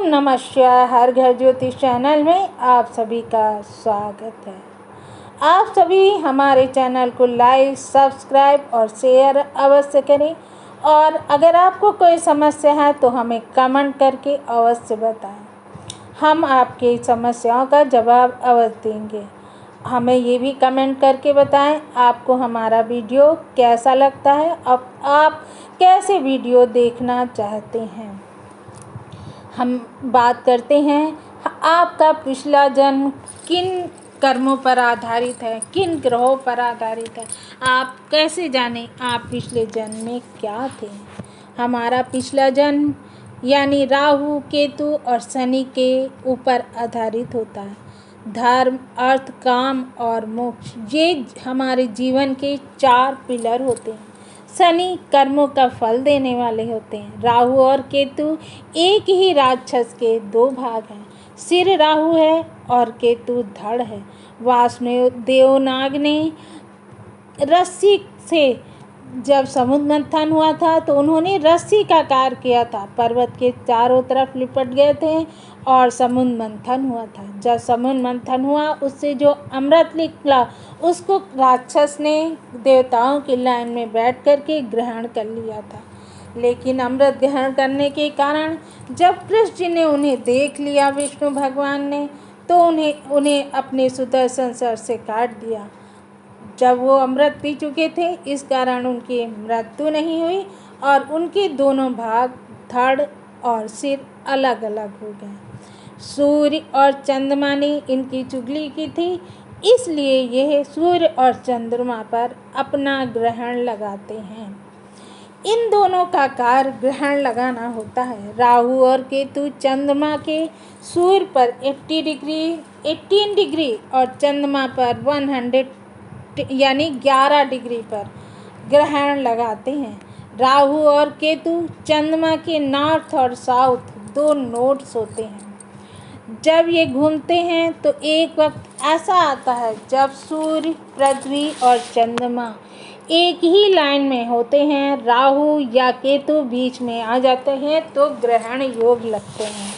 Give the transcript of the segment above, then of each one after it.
ओम नमः शिवाय। हर घर ज्योतिष चैनल में आप सभी का स्वागत है। आप सभी हमारे चैनल को लाइक, सब्सक्राइब और शेयर अवश्य करें। और अगर आपको कोई समस्या है तो हमें कमेंट करके अवश्य बताएं। हम आपकी समस्याओं का जवाब अवश्य देंगे। हमें ये भी कमेंट करके बताएं आपको हमारा वीडियो कैसा लगता है, अब आप कैसे वीडियो देखना चाहते हैं। हम बात करते हैं आपका पिछला जन्म किन कर्मों पर आधारित है, किन ग्रहों पर आधारित है। आप कैसे जानें आप पिछले जन्म में क्या थे। हमारा पिछला जन्म यानी राहु, केतु और शनि के ऊपर आधारित होता है। धर्म, अर्थ, काम और मोक्ष ये हमारे जीवन के 4 पिलर होते हैं। शनि कर्मों का फल देने वाले होते हैं। राहु और केतु एक ही राक्षस के 2 भाग हैं। सिर राहु है और केतु धड़ है। वासुदेव देवनाग ने रस्सी से जब समुद्र मंथन हुआ था तो उन्होंने रस्सी का कार्य किया था। पर्वत के चारों तरफ लिपट गए थे और समुद्र मंथन हुआ था। जब समुद्र मंथन हुआ उससे जो अमृत निकला उसको राक्षस ने देवताओं की लाइन में बैठ कर के ग्रहण कर लिया था। लेकिन अमृत ग्रहण करने के कारण जब कृष्ण जी ने उन्हें देख लिया, विष्णु भगवान ने, तो उन्हें अपने सुदर्शन चक्र से काट दिया। जब वो अमृत पी चुके थे इस कारण उनकी मृत्यु नहीं हुई और उनके दोनों भाग धड़ और सिर अलग अलग हो गए। सूर्य और चंद्रमा ने इनकी चुगली की थी, इसलिए यह सूर्य और चंद्रमा पर अपना ग्रहण लगाते हैं। इन दोनों का कार्य ग्रहण लगाना होता है। राहु और केतु चंद्रमा के सूर्य पर 18 डिग्री और चंद्रमा पर 11 डिग्री पर ग्रहण लगाते हैं। राहु और केतु चंद्रमा के नॉर्थ और साउथ 2 नोड्स होते हैं। जब ये घूमते हैं तो एक वक्त ऐसा आता है जब सूर्य, पृथ्वी और चंद्रमा एक ही लाइन में होते हैं, राहु या केतु बीच में आ जाते हैं तो ग्रहण योग लगते हैं।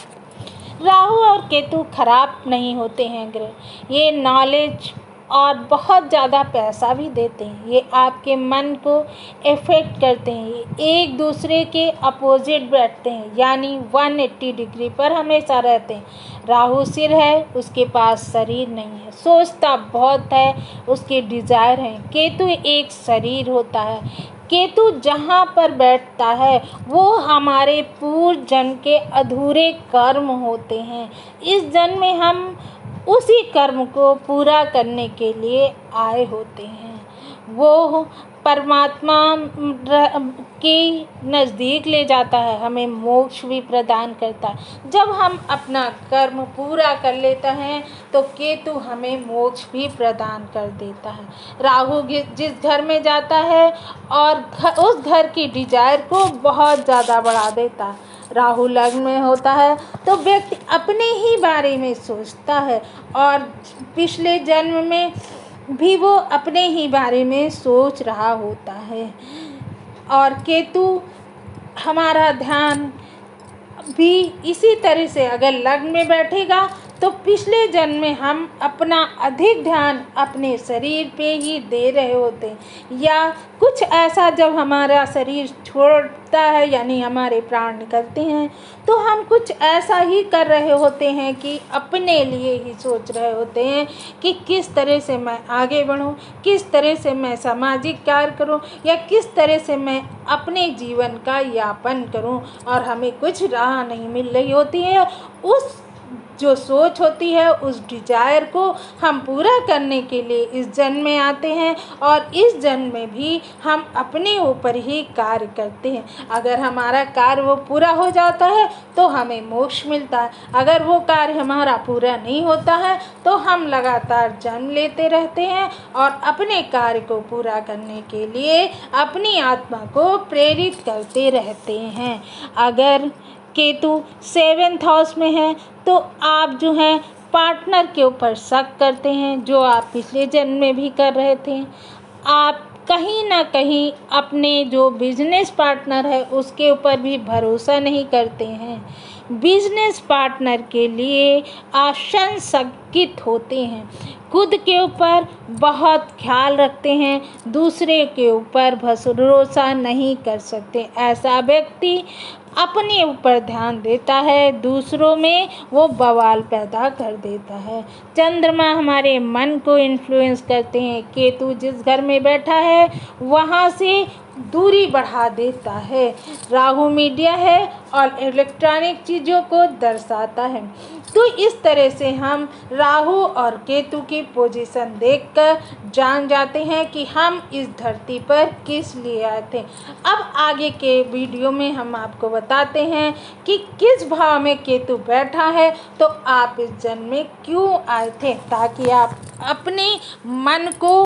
राहु और केतु खराब नहीं होते हैं ग्रह, ये नॉलेज और बहुत ज़्यादा पैसा भी देते हैं। ये आपके मन को इफेक्ट करते हैं। ये एक दूसरे के अपोजिट बैठते हैं यानी 180 डिग्री पर हमेशा रहते हैं। राहु सिर है, उसके पास शरीर नहीं है, सोचता बहुत है, उसके डिज़ायर हैं। केतु एक शरीर होता है। केतु जहाँ पर बैठता है वो हमारे पूर्व जन्म के अधूरे कर्म होते हैं। इस जन्म में हम उसी कर्म को पूरा करने के लिए आए होते हैं। वो परमात्मा के नज़दीक ले जाता है, हमें मोक्ष भी प्रदान करता है। जब हम अपना कर्म पूरा कर लेते हैं तो केतु हमें मोक्ष भी प्रदान कर देता है। राहु जिस घर में जाता है और उस घर की डिजायर को बहुत ज़्यादा बढ़ा देता है। राहु लग्न में होता है तो व्यक्ति अपने ही बारे में सोचता है और पिछले जन्म में भी वो अपने ही बारे में सोच रहा होता है। और केतु हमारा ध्यान भी इसी तरह से अगर लग्न में बैठेगा तो पिछले जन्म में हम अपना अधिक ध्यान अपने शरीर पे ही दे रहे होते हैं, या कुछ ऐसा जब हमारा शरीर छोड़ता है यानी हमारे प्राण निकलते हैं तो हम कुछ ऐसा ही कर रहे होते हैं कि अपने लिए ही सोच रहे होते हैं कि किस तरह से मैं आगे बढ़ूं, किस तरह से मैं सामाजिक कार्य करूं या किस तरह से मैं अपने जीवन का यापन करूं, और हमें कुछ राह नहीं मिल रही होती है। उस जो सोच होती है उस डिजायर को हम पूरा करने के लिए इस जन्म में आते हैं और इस जन्म में भी हम अपने ऊपर ही कार्य करते हैं। अगर हमारा कार्य वो पूरा हो जाता है तो हमें मोक्ष मिलता है। अगर वो कार्य हमारा पूरा नहीं होता है तो हम लगातार जन्म लेते रहते हैं और अपने कार्य को पूरा करने के लिए अपनी आत्मा को प्रेरित करते रहते हैं। अगर केतु 7th हाउस में है तो आप जो हैं पार्टनर के ऊपर शक करते हैं, जो आप पिछले जन्म में भी कर रहे थे। आप कहीं ना कहीं अपने जो बिजनेस पार्टनर है उसके ऊपर भी भरोसा नहीं करते हैं। बिजनेस पार्टनर के लिए आशंकित होते हैं, खुद के ऊपर बहुत ख्याल रखते हैं, दूसरे के ऊपर भरोसा नहीं कर सकते। ऐसा व्यक्ति अपने ऊपर ध्यान देता है, दूसरों में वो बवाल पैदा कर देता है। चंद्रमा हमारे मन को इन्फ्लुएंस करते हैं। केतु जिस घर में बैठा है वहाँ से दूरी बढ़ा देता है। राहु मीडिया है और इलेक्ट्रॉनिक चीज़ों को दर्शाता है। तो इस तरह से हम राहु और केतु की पोजीशन देखकर जान जाते हैं कि हम इस धरती पर किस लिए आए थे। अब आगे के वीडियो में हम आपको बताते हैं कि किस भाव में केतु बैठा है, तो आप इस जन्म में क्यों आए थे, ताकि आप अपने मन को